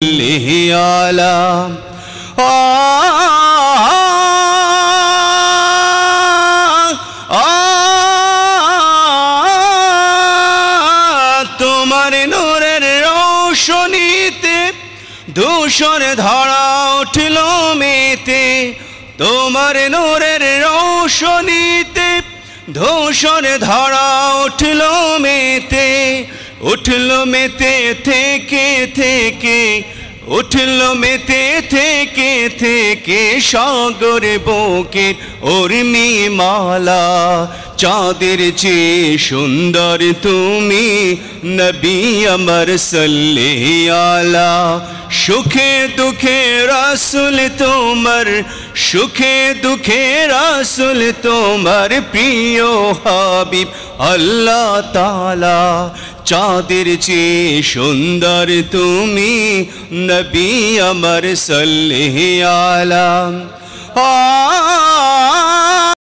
আলা তোমার নূরের রোশনীতে ধূসর ধরা উঠল মেতে, তোমার নূরের রোশনীতে ধূসর ধরা উঠল মেতে, উঠল মেতে থেকে থেকে, উঠল মেতে থেকে থেকে সাগর বুকের উর্মিমালা। চাঁদের চেয়ে সুন্দর তুমি নবী আমার সাল্লাল্লাহু আলা। সুখে দুঃখে রাসূল তোমার, সুখে দুঃখে রাসূল তোমার প্রিয় হাবিব আল্লাহ তাআলা। চাঁদের চেয়ে সুন্দর তুমি নবী আমার সাল্লাল্লাহু আলা।